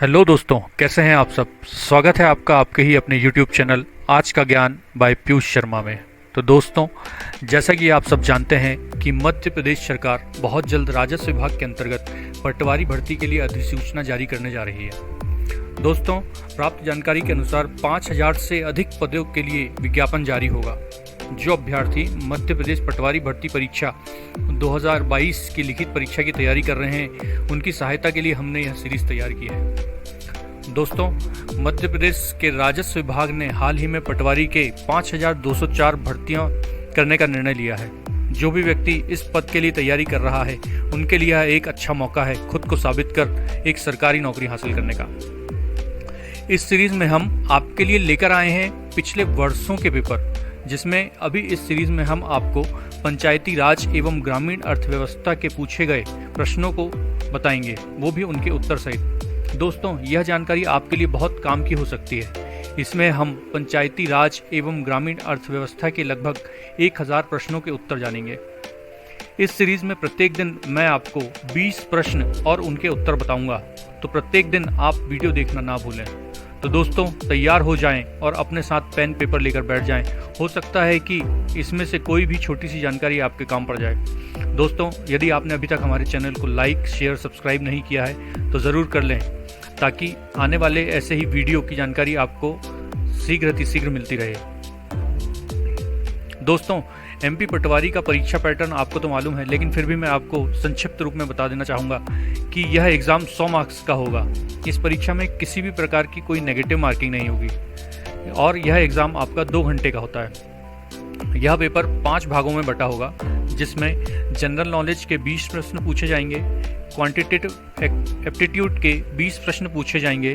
Hello दोस्तों, कैसे हैं आप सब। स्वागत है आपका आपके ही अपने YouTube चैनल आज का ज्ञान बाय पीयूष शर्मा में। तो दोस्तों, जैसा कि आप सब जानते हैं कि मध्य प्रदेश सरकार बहुत जल्द राजस्व विभाग के अंतर्गत पटवारी भर्ती के लिए अधिसूचना जारी करने जा रही है। दोस्तों, प्राप्त जानकारी के अनुसार 5,000 से अधिक पदों के लिए विज्ञापन जारी होगा। जो अभ्यर्थी मध्य प्रदेश पटवारी भर्ती परीक्षा 2022 की लिखित परीक्षा की तैयारी कर रहे हैं, उनकी सहायता के लिए हमने यह सीरीज तैयार की है। दोस्तों, मध्य प्रदेश के राजस्व विभाग ने हाल ही में पटवारी के 5,204 भर्तियां करने का निर्णय लिया है। जो भी व्यक्ति इस पद के लिए तैयारी कर रहा है, उनके लिए यह एक अच्छा मौका है खुद को साबित कर एक सरकारी नौकरी हासिल करने का। इस सीरीज में हम आपके लिए लेकर आए हैं पिछले वर्षों के पेपर, जिसमें अभी इस सीरीज में हम आपको पंचायती राज एवं ग्रामीण अर्थव्यवस्था के पूछे गए प्रश्नों को बताएंगे, वो भी उनके उत्तर सहित। दोस्तों, यह जानकारी आपके लिए बहुत काम की हो सकती है। इसमें हम पंचायती राज एवं ग्रामीण अर्थव्यवस्था के लगभग 1,000 प्रश्नों के उत्तर जानेंगे। इस सीरीज में प्रत्येक दिन मैं आपको 20 प्रश्न और उनके उत्तर बताऊंगा, तो प्रत्येक दिन आप वीडियो देखना ना भूलें। तो दोस्तों, तैयार हो जाएं और अपने साथ पेन पेपर लेकर बैठ जाएं। हो सकता है कि इसमें से कोई भी छोटी सी जानकारी आपके काम पड़ जाए। दोस्तों, यदि आपने अभी तक हमारे चैनल को लाइक, शेयर, सब्सक्राइब नहीं किया है तो ज़रूर कर लें, ताकि आने वाले ऐसे ही वीडियो की जानकारी आपको शीघ्र मिलती रहे। दोस्तों, एमपी पटवारी का परीक्षा पैटर्न आपको तो मालूम है, लेकिन फिर भी मैं आपको संक्षिप्त रूप में बता देना चाहूँगा कि यह एग्ज़ाम 100 मार्क्स का होगा। इस परीक्षा में किसी भी प्रकार की कोई नेगेटिव मार्किंग नहीं होगी और यह एग्ज़ाम आपका 2 घंटे का होता है। यह पेपर 5 भागों में बटा होगा, जिसमें जनरल नॉलेज के 20 प्रश्न पूछे जाएंगे, क्वांटिटेटिव एप्टीट्यूड के 20 प्रश्न पूछे जाएंगे,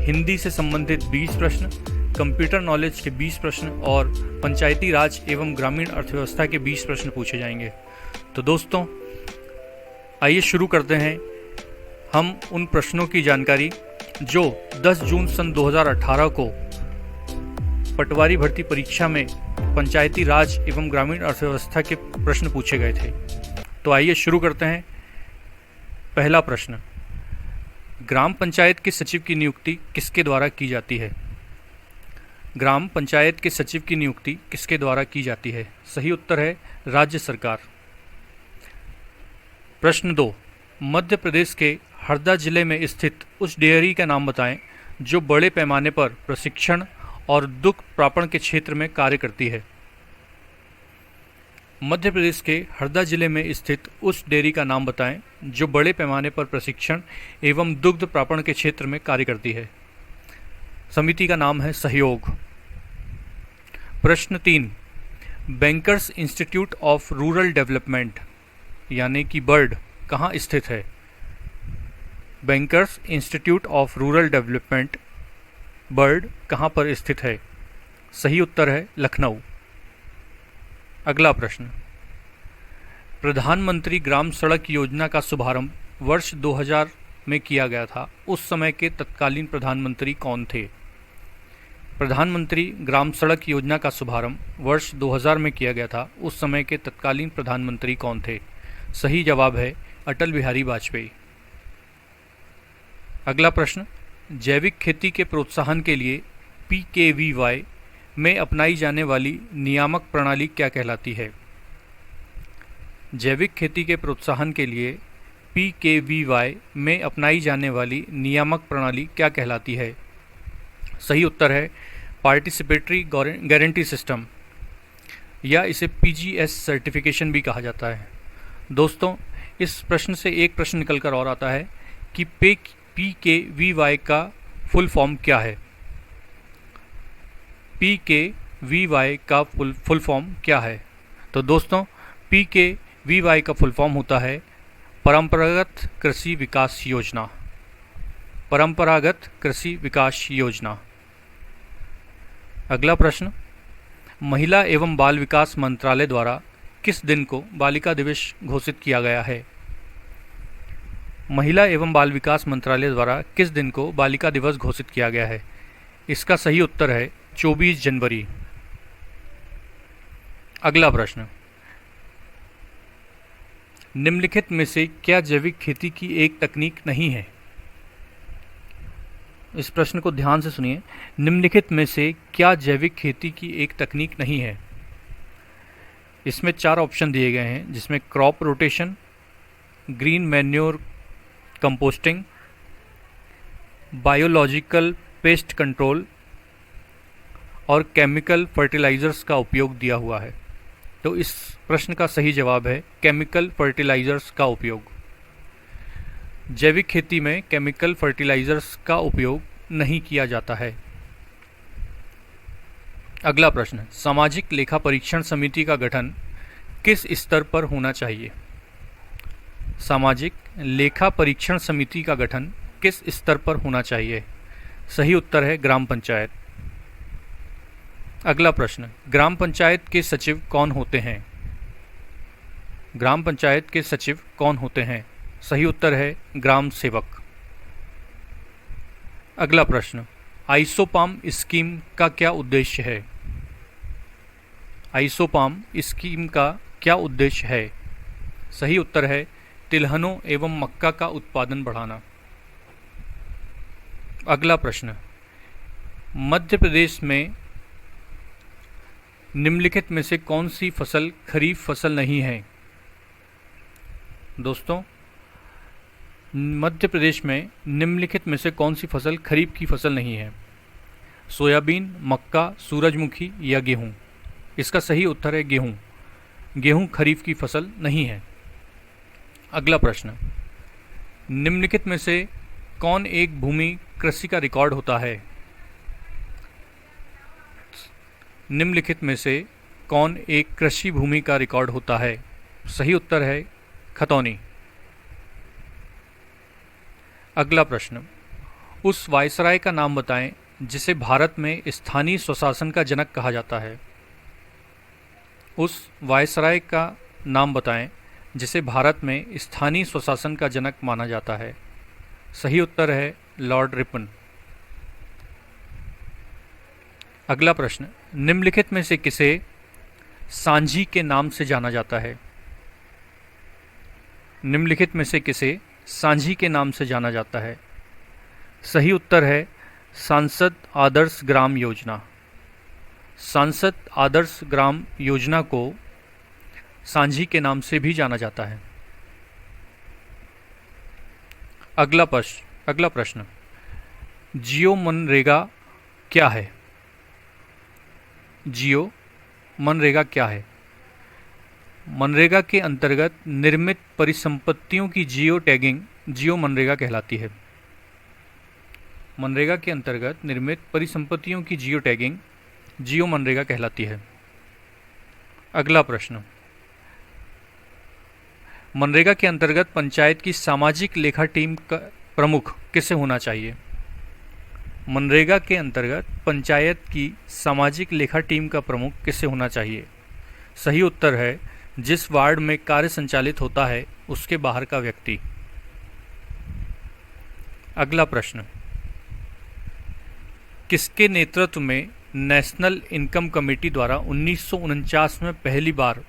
हिंदी से संबंधित 20 प्रश्न, कंप्यूटर नॉलेज के 20 प्रश्न और पंचायती राज एवं ग्रामीण अर्थव्यवस्था के 20 प्रश्न पूछे जाएंगे। तो दोस्तों, आइए शुरू करते हैं हम उन प्रश्नों की जानकारी जो 10 जून सन 2018 को पटवारी भर्ती परीक्षा में पंचायती राज एवं ग्रामीण अर्थव्यवस्था के प्रश्न पूछे गए थे। तो आइए शुरू करते हैं। पहला प्रश्न, ग्राम पंचायत के सचिव की नियुक्ति किसके द्वारा की जाती है? ग्राम पंचायत के सचिव की नियुक्ति किसके द्वारा की जाती है? सही उत्तर है राज्य सरकार। प्रश्न 2, मध्य प्रदेश के हरदा जिले में स्थित उस डेयरी का नाम बताएं जो बड़े पैमाने पर प्रशिक्षण और दुग्ध प्रापण के क्षेत्र में कार्य करती है। मध्य प्रदेश के हरदा जिले में स्थित उस डेयरी का नाम बताएं जो बड़े पैमाने पर प्रशिक्षण एवं दुग्ध प्रापण के क्षेत्र में कार्य करती है। समिति का नाम है सहयोग। प्रश्न 3, bankers institute of rural development यानी कि बर्ड कहाँ स्थित है? Bankers institute of rural development bird कहाँ पर स्थित है? सही उत्तर है लखनऊ। अगला प्रश्न, प्रधानमंत्री ग्राम सड़क योजना का शुभारंभ वर्ष 2000 में किया गया था। उस समय के तत्कालीन प्रधानमंत्री कौन थे? प्रधानमंत्री ग्राम सड़क योजना का शुभारंभ वर्ष 2000 में किया गया था। उस समय के तत्कालीन प्रधानमंत्री कौन थे? सही जवाब है अटल बिहारी वाजपेयी। अगला प्रश्न, जैविक खेती के प्रोत्साहन के लिए PKVY में अपनाई जाने वाली नियामक प्रणाली क्या कहलाती है? जैविक खेती के प्रोत्साहन के लिए PKVY में अपनाई जाने वाली नियामक प्रणाली क्या कहलाती है? सही उत्तर है पार्टिसिपेटरी गारंटी सिस्टम, या इसे PGS सर्टिफिकेशन भी कहा जाता है। दोस्तों, इस प्रश्न से एक प्रश्न निकल कर और आता है कि PKVY का फुल फॉर्म क्या है? PKVY का फुल फॉर्म क्या है? तो दोस्तों, PKVY का फुल फॉर्म होता है परंपरागत कृषि विकास योजना। परंपरागत कृषि विकास योजना। अगला प्रश्न, महिला एवं बाल विकास मंत्रालय द्वारा किस दिन को बालिका दिवस घोषित किया गया है? महिला एवं बाल विकास मंत्रालय द्वारा किस दिन को बालिका दिवस घोषित किया गया है? इसका सही उत्तर है 24 जनवरी। अगला प्रश्न, निम्नलिखित में से क्या जैविक खेती की एक तकनीक नहीं है? इस प्रश्न को ध्यान से सुनिए। निम्नलिखित में से क्या जैविक खेती की एक तकनीक नहीं है? इसमें 4 ऑप्शन दिए गए हैं, जिसमें crop rotation, green manure composting, biological pest control और केमिकल फर्टिलाइजर्स का उपयोग दिया हुआ है। तो इस प्रश्न का सही जवाब है केमिकल फर्टिलाइजर्स का उपयोग। जैविक खेती में केमिकल फर्टिलाइजर्स का उपयोग नहीं किया जाता है। अगला प्रश्न, सामाजिक लेखा परीक्षण समिति का गठन किस स्तर पर होना चाहिए? सामाजिक लेखा परीक्षण समिति का गठन किस स्तर पर होना चाहिए? सही उत्तर है ग्राम पंचायत। अगला प्रश्न, ग्राम पंचायत के सचिव कौन होते हैं? ग्राम पंचायत के सचिव कौन होते हैं? सही उत्तर है ग्राम सेवक। अगला प्रश्न, आइसोपाम स्कीम का क्या उद्देश्य है? आइसोपाम स्कीम का क्या उद्देश्य है? सही उत्तर है तिलहनों एवं मक्का का उत्पादन बढ़ाना। अगला प्रश्न, मध्य प्रदेश में निम्नलिखित में से कौन सी फसल खरीफ फसल नहीं है? दोस्तों, मध्य प्रदेश में निम्नलिखित में से कौन सी फसल खरीफ की फसल नहीं है? सोयाबीन, मक्का, सूरजमुखी या गेहूं? इसका सही उत्तर है गेहूं। गेहूं खरीफ की फसल नहीं है। अगला प्रश्न, निम्नलिखित में से कौन एक भूमि कृषि का रिकॉर्ड होता है? निम्नलिखित में से कौन एक कृषि भूमि का रिकॉर्ड होता है? सही उत्तर है खतौनी। अगला प्रश्न, उस वायसराय का नाम बताएं जिसे भारत में स्थानीय स्वशासन का जनक कहा जाता है। उस वायसराय का नाम बताएं जिसे भारत में स्थानीय स्वशासन का जनक माना जाता है। सही उत्तर है लॉर्ड रिपन। अगला प्रश्न, निम्नलिखित में से किसे सांझी के नाम से जाना जाता है? निम्नलिखित में से किसे सांझी के नाम से जाना जाता है? सही उत्तर है सांसद आदर्श ग्राम योजना। सांसद आदर्श ग्राम योजना को सांझी के नाम से भी जाना जाता है। अगला प्रश्न, जियो मनरेगा क्या है? जियो मनरेगा क्या है? मनरेगा के अंतर्गत निर्मित परिसंपत्तियों की जियो टैगिंग जियो मनरेगा कहलाती है। मनरेगा के अंतर्गत निर्मित परिसंपत्तियों की जियो टैगिंग जियो मनरेगा कहलाती है। अगला प्रश्न, मनरेगा के अंतर्गत पंचायत की सामाजिक लेखा टीम का प्रमुख किसे होना चाहिए? मनरेगा के अंतर्गत पंचायत की सामाजिक लेखा टीम का प्रमुख किसे होना चाहिए? सही उत्तर है जिस वार्ड में कार्य संचालित होता है उसके बाहर का व्यक्ति। अगला प्रश्न, किसके नेतृत्व में नेशनल इनकम कमेटी द्वारा 1949 में पहली बार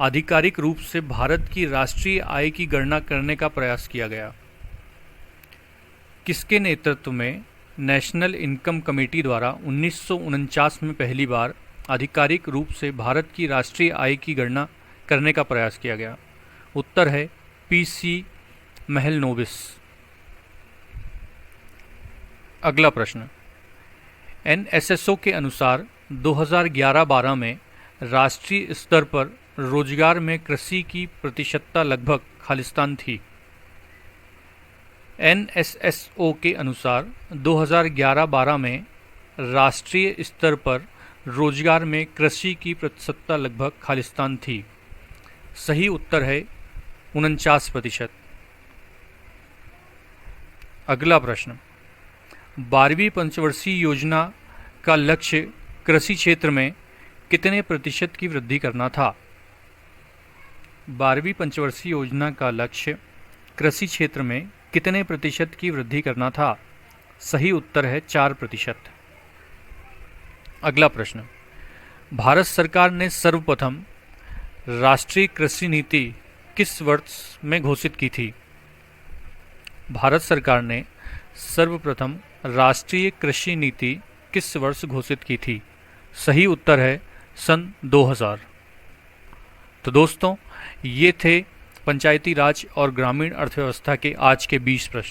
आधिकारिक रूप से भारत की राष्ट्रीय आय की गणना करने का प्रयास किया गया? किसके नेतृत्व में नेशनल इनकम कमेटी द्वारा 1949 में पहली बार आधिकारिक रूप से भारत की राष्ट्रीय आय की गणना करने का प्रयास किया गया? उत्तर है पीसी महलनोबिस। अगला प्रश्न, एनएसएसओ के अनुसार 2011-12 में राष्ट्रीय स्तर पर रोजगार में कृषि की प्रतिशतता लगभग खालिस्तान थी। एनएसएसओ के अनुसार 2011-12 में राष्ट्रीय स्तर पर रोजगार में कृषि की प्रतिशतता लगभग खालिस्तान थी। सही उत्तर है 49%। अगला प्रश्न, 12वीं पंचवर्षीय योजना का लक्ष्य कृषि क्षेत्र में कितने प्रतिशत की वृद्धि करना था? 12वीं पंचवर्षीय योजना का लक्ष्य कृषि क्षेत्र में कितने प्रतिशत की वृद्धि करना था? सही उत्तर है 4%। अगला प्रश्न, भारत सरकार ने सर्वप्रथम राष्ट्रीय कृषि नीति किस वर्ष में घोषित की थी? भारत सरकार ने सर्वप्रथम राष्ट्रीय कृषि नीति किस वर्ष घोषित की थी? सही उत्तर है सन 2000। तो दोस्तों, ये थे पंचायती राज और ग्रामीण अर्थव्यवस्था के आज के 20 प्रश्न।